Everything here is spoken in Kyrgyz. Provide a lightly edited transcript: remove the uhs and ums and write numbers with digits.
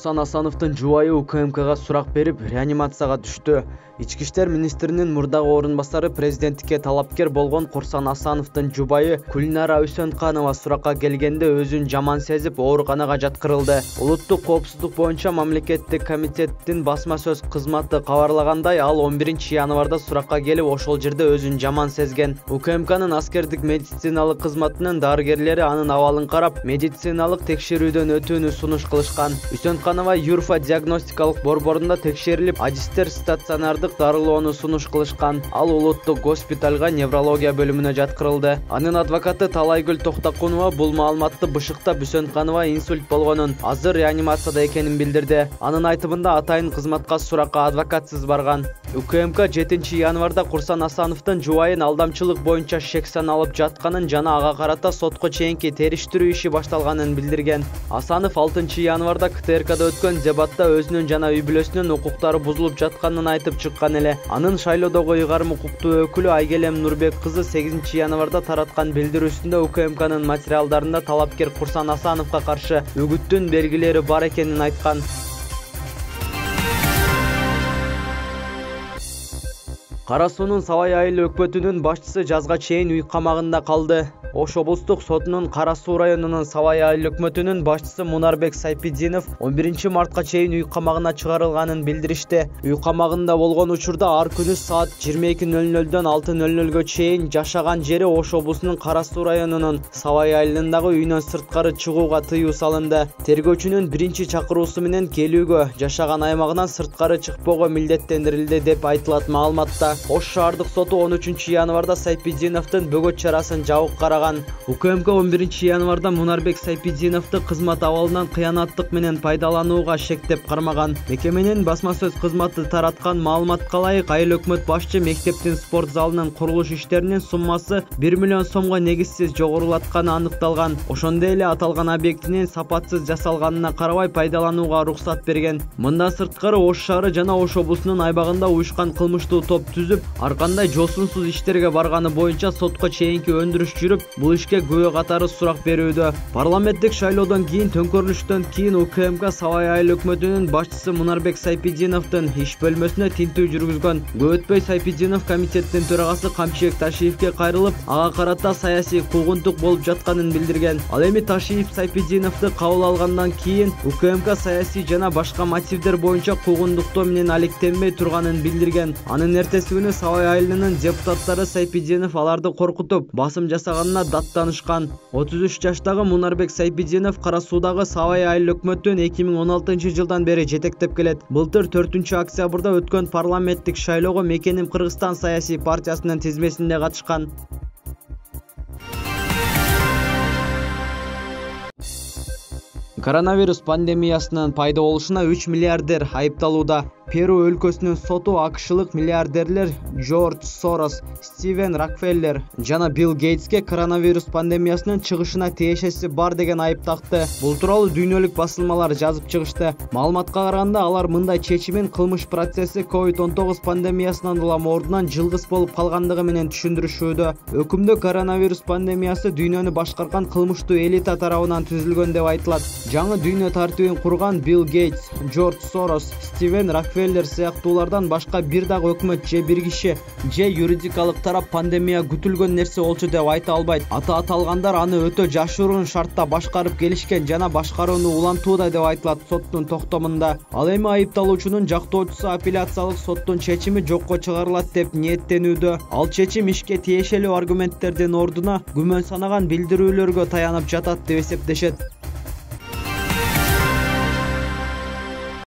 Курсан Асановдун жубайы УКМКга сурак берип, реанимацияга түштү. Ички иштер министринин мурдагы орун басары президенттикке талапкер болгон Курсан Асановдун жубайы Гүлнара Үсөнканова суракка келгенде өзүн жаман сезип, ооруканага жаткырылды. Улуттук коопсуздук боюнча мамлекеттик комитеттин басма сөз кызматы кабарлагандай, ал 11-январда суракка келип, ошол жерде өзүн жаман сезген. УКМКнын аскердик медициналык кызматынын дарыгерлери анын абалын карап, медициналык текшерүүдөн өтүүнү сунуш кылышкан. Үсөнканова Юрфа диагностикалык борборунда текшерилип, адистер стационардык дарылоону сунуш кылышкан. Ал улуттук госпиталга неврология бөлүмүнө жаткырылды. Анын адвокаты Талайгүл Токтокунова бул маалыматты бышыктап, Үсөнканова инсульт болгонун, азыр реанимацияда экенин билдирди. Анын айтымында атайын кызматка суракка адвокатсыз барган. УКМК 7-январда Курсан Асановдун жубайын алдамчылык боюнча шек саналып жатканын жана ага карата сотко чейинки териштирүү иши башталганын билдирген. Асанов 6-январда КТРКда өткөн дебатта өзүнүн жана үй бүлөсүнүн укуктары бузулуп жатканын айтып чыккан эле. Анын шайлоодогу ыйгарым укуктуу өкүлү Айгелем Нурбек кызы 8-январда тараткан билдирүүсүндө УКМКнын материалдарында талапкер Курсан Асановго каршы үгүттүн белгилери бар экенин айткан. Кара суунун Сабай айыл өкмөтүнүн башчысы жазга чейин үй камагында калды. Ош облустук сотунун Кара суу районунун Сабай айыл өкмөтүнүн башчысы Мунарбек Сайпидинов 11-мартка чейин үй камагына чыгарылганын билдиришти. Үй камагында болгон учурда ар күнү саат 22:00дөн 6:00гө чейин жашаган жери Ош облусунун Кара суу районунун Сабай айылындагы үйүнөн сырткары чыгууга тыюу салынды. Тергөөчүнүн биринчи чакыруусу менен келүүгө, жашаган аймагынан сырткары чыкпоого милдеттендирилди деп айтылат маалыматта. Ош шаардык соту 13-январда Сайпидиновдун бөгөт чарасын жабык караган. УКМК 11-январда Мунарбек Сайпидиновду кызмат абалынан кыянаттык менен пайдаланууга шектеп кармаган. Мекеменин басма сөз кызматы тараткан маалыматка ылайык, айыл өкмөт башчы мектептин спорт залынын курулуш иштеринин суммасы 1 миллион сомго негизсиз жогорулатканы аныкталган. Ошондой эле аталган объектинин сапатсыз жасалганына карабай пайдаланууга уруксат берген. Мындан сырткары Ош шаары жана Ош облусунун айбагында уюшкан кылмыштуу топ түзүп, ар кандай жосунсуз иштерге барганы боюнча сотко чейинки өндүрүш жүрүп, бул ишке күбө катары сурак берүүдө. Парламенттик шайлоодон кийин төңкөрүлүштөн кийин УКМК Сабай айыл өкмөтүнүн башчысы Мунарбек Сайпидиновдун иш бөлмөсүнө тинтүү жүргүзгөн. Көп өтпөй Сайпидинов комитеттин төрагасы Камчыбек Ташиевке кайрылып, ага карата саясий куугунтук болуп жатканын билдирген. Ал эми Ташиев Сайпидиновду кабыл алгандан кийин УКМК саясий жана башка мотивдер боюнча куугунтуктоо менен алектенбей турганын билдирген. Анын эртеси күнү Сабай айылынын депутаттары Сайпидинов аларды коркутуп, басым жасаганына даттанышкан. 33 жаштагы Мунарбек Сайпидинов Кара суудагы Сабай айыл өкмөтүн 2016-жылдан бери жетектеп келет. Былтыр 4-октябрда өткөн парламенттик шайлоого Мекеним Кыргызстан саясий партиясынын тизмесинде катышкан. Коронавирус пандемиясынын пайда болушуна 3 миллиардер айыпталууда. Перу өлкөсүнүн соту акшылык миллиардерлер Джордж Сорос, Стивен Рокфеллер жана Билл Гейтске коронавирус пандемиясынын чыгышына тиешеси бар деген айып такты. Бул тууралуу дүйнөлүк басылмалар жазып чыгышты. Маалыматка караганда, алар мындай чечимин кылмыш процесси COVID-19 пандемиясынан улам ордунан жылгыс болуп калгандыгы менен түшүндүрүшүүдө. Өкүмдө коронавирус пандемиясы дүйнөнү башкарган кылмыштуу элита тарабынан түзүлгөн деп айтылат. Жаңы дүйнө тартибин курган Билл Гейтс, Джордж Сорос, Стивен Рокфеллер сыяктуулардан башка бир дагы өкмөт же бир киши же юридикалык тарап пандемия күтүлгөн нерсе болчу деп айта албайт. Аталгандар аны өтө жашыруун шартта башкарып келишкен жана башкарууну улантууда деп айтылат соттун токтомунда. Ал эми айыпталуучунун жактоочусу апелляциялык соттун чечими жокко чыгарылат деп ниеттенүүдө. Ал чечим ишке тиешелүү аргументтердин ордуна күмөн санаган билдирүүлөргө таянып жатат деп эсептешет.